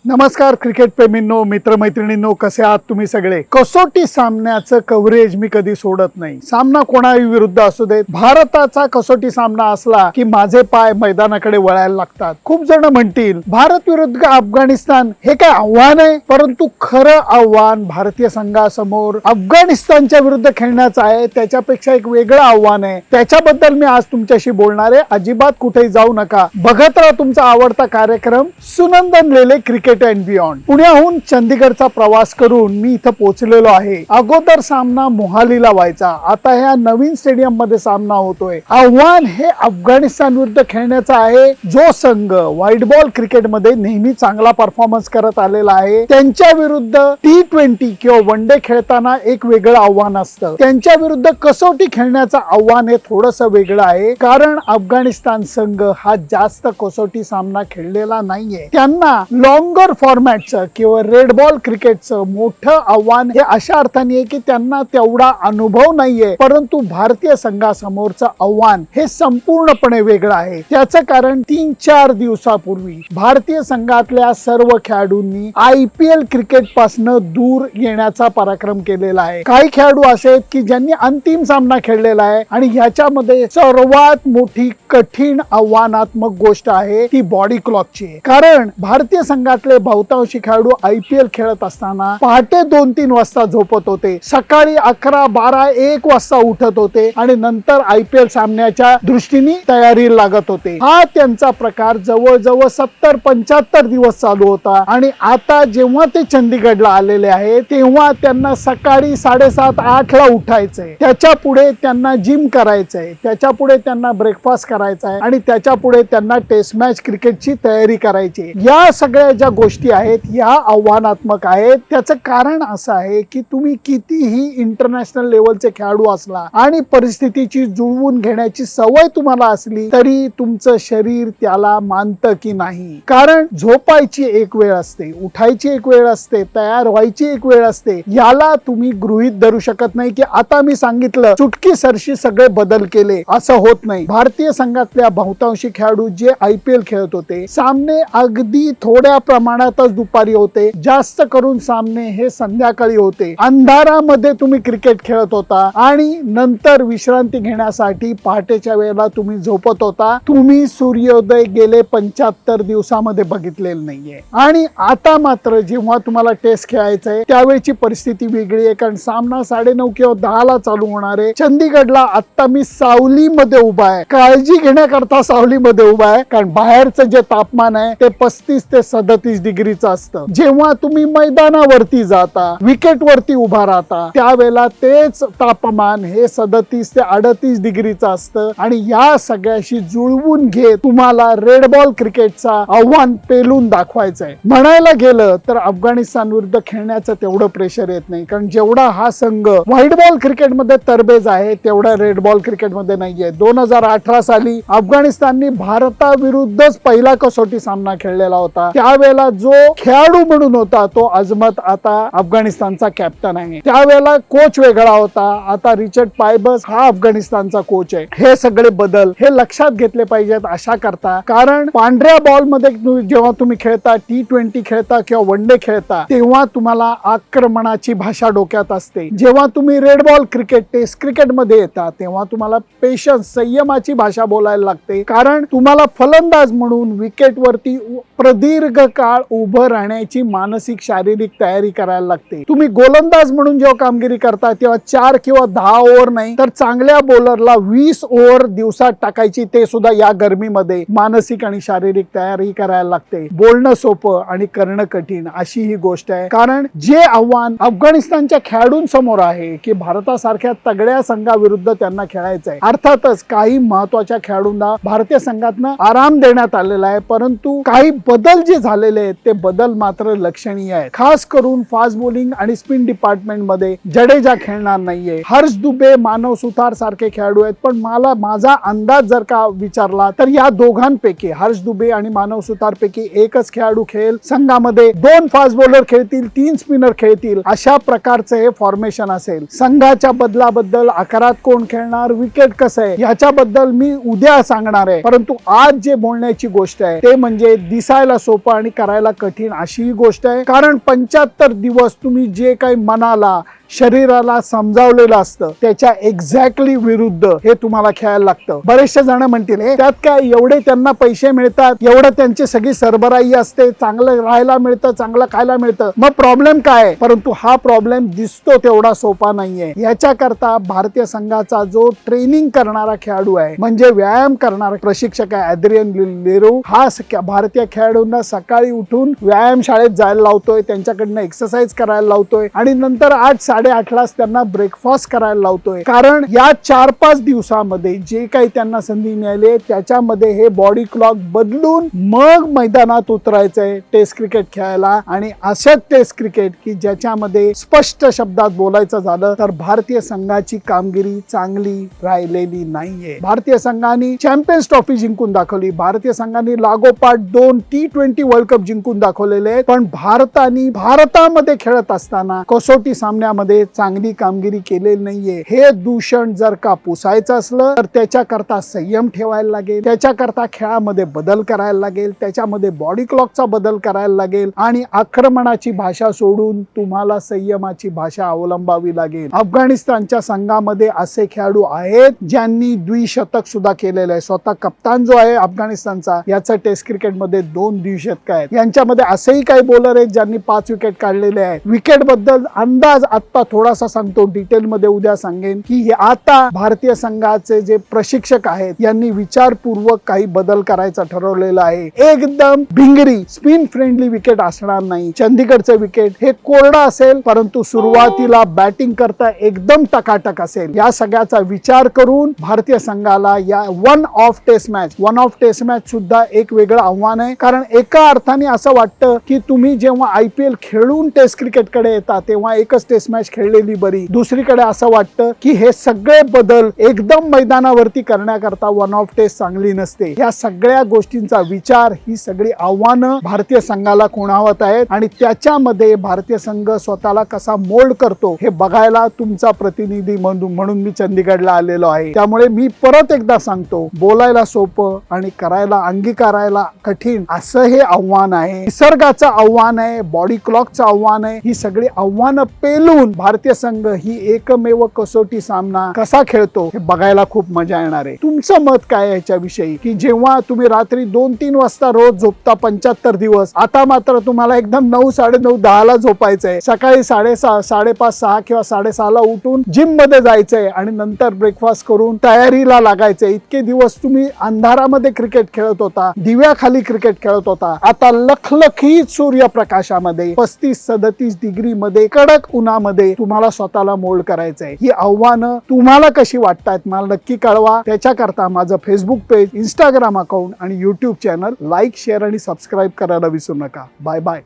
नमस्कार क्रिकेट प्रेमींनो, मित्रमैत्रिणींनो, कसे आहात तुम्ही सगळे. कसोटी सामन्याचं कव्हरेज मी कधी सोडत नाही. सामना कोणाही विरुद्ध असू देत, भारताचा कसोटी सामना असला की माझे पाय मैदानाकडे वळायला लागतात. खूप जण म्हणतील भारत विरुद्ध अफगाणिस्तान हे काय आव्हान आहे, परंतु खरं आव्हान भारतीय संघासमोर अफगाणिस्तानच्या विरुद्ध खेळण्याचं आहे. त्याच्यापेक्षा एक वेगळं आव्हान आहे. त्याच्याबद्दल मी आज तुमच्याशी बोलणार आहे. अजिबात कुठेही जाऊ नका, बघत राहा तुमचा आवडता कार्यक्रम सुनंदन लेले क्रिकेट अँड बियॉन्ड. पुण्याहून चंदीगडचा प्रवास करून मी इथं पोहोचलेलो आहे. अगोदर सामना मोहालीला व्हायचा, आता ह्या नवीन स्टेडियम मध्ये सामना होतोय. आव्हान हे अफगाणिस्तान विरुद्ध खेळण्याचं आहे, जो संघ व्हाईट बॉल क्रिकेट मध्ये नेहमी चांगला परफॉर्मन्स करत आलेला आहे. त्यांच्या विरुद्ध T20 किंवा वन डे खेळताना एक वेगळं आव्हान असतं. त्यांच्या विरुद्ध कसोटी खेळण्याचं आव्हान हे थोडस वेगळं आहे, कारण अफगाणिस्तान संघ हा जास्त कसोटी सामना खेळलेला नाहीये. त्यांना लॉंगर फॉर्मॅटचं किंवा रेड बॉल क्रिकेटचं मोठं आव्हान हे अशा अर्थाने आहे की त्यांना तेवढा अनुभव नाहीये, परंतु भारतीय संघासमोरचं आव्हान हे संपूर्णपणे वेगळं आहे. त्याचं कारण 3-4 दिवसापूर्वी भारतीय संघातल्या सर्व खेळाडूंनी IPL क्रिकेट पासून दूर येण्याचा पराक्रम केलेला आहे. काही खेळाडू असे आहेत की ज्यांनी अंतिम सामना खेळलेला आहे, आणि ह्याच्यामध्ये सर्वात मोठी कठीण आव्हानात्मक गोष्ट आहे ती बॉडी क्लॉकची. कारण भारतीय संघातले बहुतांशी खेळाडू IPL खेळत असताना पहाटे 2-3 वाजता झोपत होते, सकाळी 11, 12, 1 वाजता उठत होते आणि नंतर IPL सामन्याच्या दृष्टीने तयारीला लागत होते. हा त्यांचा प्रकार जवळजवळ 70-75 दिवस चालू होता. आणि आता जेव्हा ते चंदीगडला आलेले आहे तेव्हा त्यांना सकाळी 7:30-8 ला उठायचंय, त्याच्या पुढे त्यांना जिम करायचंय, त्याच्या पुढे त्यांना ब्रेकफास्ट करायचा आहे, आणि त्याच्या पुढे त्यांना टेस्ट मॅच क्रिकेटची तयारी करायची. या सगळ्या ज्या गोष्टी आहेत या आव्हानात्मक आहेत. त्याचं कारण असं आहे की तुम्ही कितीही इंटरनॅशनल लेवलचे खेळाडू असला आणि परिस्थितीची जुळवून घेण्याची सवय तुम्हाला असली तरी तुमचं शरीर त्याला मानतं की नाही. कारण झोपायची एक वेळ असते, उठायची एक वेळ असते, तयार व्हायची एक वेळ असते. याला तुम्ही गृहीत धरू शकत नाही की आता मी सांगितलं चुटकी सरशी सगळे बदल केले, असं होत नाही. भारतीय संघातल्या बहुतांशी खेळाडू जे IPL खेळत होते, सामने अगदी थोड्या प्रमाणातच दुपारी होते, जास्त करून सामने हे संध्याकाळी होते. अंधारामध्ये तुम्ही क्रिकेट खेळत होता आणि नंतर विश्रांती घेण्यासाठी पहाटेच्या वेळेला तुम्ही झोपत होता. तुम्ही सूर्योदय गेले 75 दिवसामध्ये बघितलेलं नाहीये. आणि आता मात्र जेव्हा तुम्हाला टेस्ट खेळायचंय त्यावेळची परिस्थिती वेगळी आहे, कारण सामना 9:30 किंवा 10 ला चालू होणार आहे. चंदीगडला आता मी सावलीमध्ये उभा आहे, काळजी घेण्याकरता सावलीमध्ये उभा आहे, कारण बाहेरचं जे तापमान आहे ते 35 ते 37 डिग्रीचं असतं. जेव्हा तुम्ही मैदानावरती जाता, विकेट वरती उभा राहता, त्यावेळेला तेच तापमान हे 37 ते 38 डिग्रीचं असतं. आणि या सगळ्याशी जुळवून घेत तुम्हाला रेड बॉल क्रिकेटचा आव्हान पेलून दाखवायचंय. म्हणायला गेलं तर अफगाणिस्तान विरुद्ध खेळण्याचं तेवढं प्रेशर येत नाही, कारण जेवढा हा संघ व्हाईट बॉल क्रिकेटमध्ये तरबेज आहे तेवढा रेड बॉल क्रिकेटमध्ये नाहीये. 2018 साली अफगाणिस्तानने भारताविरुद्धच पहिला कसोटी सामना खेळलेला होता. त्यावेळेला जो खेळाडू म्हणून होता तो अजमत आता अफगाणिस्तानचा कॅप्टन आहे. त्यावेळेला कोच वेगळा होता, आता रिचर्ड पायबस हा अफगाणिस्तानचा कोच आहे. हे सगळे बदल हे लक्षात घेतले पाहिजेत अशा करता, कारण पांढऱ्या बॉल मध्ये जेव्हा तुम्ही खेळता, T20 खेळता किंवा वन डे खेळता, तेव्हा तुम्हाला आक्रमणाची भाषा डोक्यात असते. जेव्हा तुम्ही red ball cricket, test cricket मध्ये येता तेव्हा तुम्हाला पेशन्स, संयमाची भाषा बोलायला लागते, कारण तुम्हाला फलंदाज म्हणून विकेट वरती प्रदीर्घ काळ उभं राहण्याची मानसिक शारीरिक तयारी करायला लागते. तुम्ही गोलंदाज म्हणून जेव्हा कामगिरी करता तेव्हा 4 किंवा 10 ओव्हर नाही तर चांगल्या बॉलरला 20 ओव्हर दिवसात टाकायची, ते सुद्धा या गरमीमध्ये मानसिक आणि शारीरिक तयारी करायला लागते. बोलणं सोपं आणि करणं कठीण अशी ही गोष्ट आहे. कारण जे आव्हान अफगाणिस्तानच्या खेळाडूंसमोर आहे की भारतासारख्या तगड्या संघाविरुद्ध त्यांना खेळायचं आहे. अर्थातच काही महत्वाच्या खेळाडूंना भारतीय संघातनं आराम देण्यात आलेला आहे, परंतु काही बदल जे झालेले आहेत ते बदल मात्र लक्षणीय आहेत. खास करून फास्ट बॉलिंग आणि स्पिन डिपार्टमेंट मध्ये जडेजा खेळणार नाहीये. हर्ष दुबे, मानव सुतार सारखे खेळाडू आहेत, पण मला माझा अंदाज जर का विचारला तर या दोघांपैकी, हर्ष दुबे आणि मानव सुतार पैकी एकच खेळाडू खेळेल. संघामध्ये 2 फास्ट बॉलर खेळतील, 3 स्पिनर खेळतील, अशा प्रकारचे हे फॉर्मेशन असेल. संघाच्या बदलाबद्दल, आकारात कोण खेळणार, विकेट कसं आहे याच्याबद्दल मी उद्या सांगणार आहे, परंतु आज जे बोलण्याची गोष्ट आहे ते म्हणजे दिसायला सोपं आणि करायला करायला कठीण अशी ही गोष्ट आहे, कारण 75 दिवस तुम्ही जे काही मनाला शरीराला समजावलेलं असतं त्याच्या एक्झॅक्टली विरुद्ध हे तुम्हाला खेळायला लागतं. बरेचसे जण म्हणतील त्यात काय एवढे त्यांना पैसे मिळतात, एवढं त्यांची सगळी सरबराई असते, चांगलं राहायला मिळतं, चांगलं खायला मिळतं, मग प्रॉब्लेम काय? परंतु हा प्रॉब्लेम दिसतो तेवढा सोपा नाहीये. याच्याकरता भारतीय संघाचा जो ट्रेनिंग करणारा खेळाडू आहे म्हणजे व्यायाम करणारा प्रशिक्षक आहे एड्रियन लेरू, हा भारतीय खेळाडूंना सकाळी उठून व्यायाम शाळेत जायला लावतोय, त्यांच्याकडनं एक्सरसाइज करायला लावतोय आणि नंतर 8-8:30 त्यांना ब्रेकफास्ट करायला लावतोय. कारण या 4-5 दिवसामध्ये जे काही त्यांना संधी मिळाली त्याच्यामध्ये हे बॉडी क्लॉक बदलून मग मैदानात उतरायचंय टेस्ट क्रिकेट खेळायला. आणि असंच टेस्ट क्रिकेट की ज्याच्यामध्ये स्पष्ट शब्दात बोलायचं झालं तर भारतीय संघाची कामगिरी चांगली राहिलेली नाहीये. भारतीय संघाने चॅम्पियन्स ट्रॉफी जिंकून दाखवली, भारतीय संघाने लागोपाठ 2 T20 वर्ल्ड कप जिंकून दाखवलेले आहेत, पण भारतामध्ये खेळत असताना कसोटी सामन्यामध्ये चांगली कामगिरी केलेली नाहीये. हे दूषण जर का पुसायचं असलं तर त्याच्याकरता संयम ठेवायला लागेल, त्याच्याकरता खेळामध्ये बदल करायला लागेल, त्याच्यामध्ये बॉडी क्लॉकचा बदल करायला लागेल आणि आक्रमणाची भाषा सोडून तुम्हाला संयमाची भाषा अवलंबावी लागेल. अफगाणिस्तानच्या संघामध्ये असे खेळाडू आहेत ज्यांनी द्विशतक सुद्धा केलेलं आहे. स्वतः कप्तान जो आहे अफगाणिस्तानचा याचा टेस्ट क्रिकेटमध्ये 2 द्विशतक आहेत. यांच्यामध्ये असेही काही बॉलर आहेत ज्यांनी 5 विकेट काढलेले आहेत. विकेट बद्दल अंदाज आता थोडासा सांगतो, डिटेल मध्ये उद्या सांगेन की आता भारतीय संघाचे जे प्रशिक्षक आहेत यांनी विचारपूर्वक काही बदल करायचा ठरवलेला आहे. एकदम भिंगरी स्पिन फ्रेंडली विकेट असणार नाही. चंदीगडचे विकेट हे कोरडा असेल परंतु सुरुवातीला बॅटिंग करता एकदम टकाटक असेल. या सगळ्याचा विचार करून भारतीय संघाला या वन ऑफ टेस्ट मॅच सुद्धा एक वेगळं आव्हान आहे. कारण एका अर्थाने असं वाटतं की तुम्ही जेव्हा IPL खेळून टेस्ट क्रिकेट कडे येता तेव्हा एकच टेस्ट मॅच खेळलेली बरी. दुसरीकडे असं वाटतं की हे सगळे बदल एकदम मैदानावरती करण्याकरता वन ऑफ टेस्ट चांगली नसते. या सगळ्या गोष्टींचा विचार, ही सगळी आव्हानं भारतीय संघाला खुणावत आहेत आणि त्याच्यामध्ये भारतीय संघ स्वतःला कसा मोल्ड करतो हे बघायला तुमचा प्रतिनिधी म्हणून मी चंदीगडला आलेलो आहे. त्यामुळे मी परत एकदा सांगतो, बोलायला सोपं आणि करायला अंगीकारायला कठीण असं हे आव्हान आहे. निसर्गाचं आव्हान आहे, बॉडी क्लॉकचं आव्हान आहे. ही सगळी आव्हानं पेलून भारतीय संघ ही एकमेव कसोटी सामना कसा खेळतो हे बघायला खूप मजा येणार आहे. तुमचं मत काय याच्याविषयी की जेव्हा तुम्ही रात्री 2-3 वाजता रोज झोपता 75 दिवस, आता मात्र तुम्हाला एकदम 9, 9:30, 10ला झोपायचंय, सकाळी 6:30, 5:30, 6 किंवा 6:30ला उठून जिम मध्ये जायचंय आणि नंतर ब्रेकफास्ट करून तयारीला लागायचंय. इतके दिवस तुम्ही अंधारामध्ये क्रिकेट खेळत होता, दिव्याखाली क्रिकेट खेळत होता, आता लखलखीत सूर्यप्रकाशामध्ये 35-37 डिग्री मध्ये कडक उन्हामध्ये तुम्हाला स्वतःला मोल्ड करायचंय. ही आव्हानं तुम्हाला कशी वाटतात मला नक्की कळवा. त्याच्याकरता माझं फेसबुक पेज, इंस्टाग्राम अकाउंट आणि YouTube चॅनल लाईक, शेअर आणि सबस्क्राईब करायला विसरू नका. Bye bye.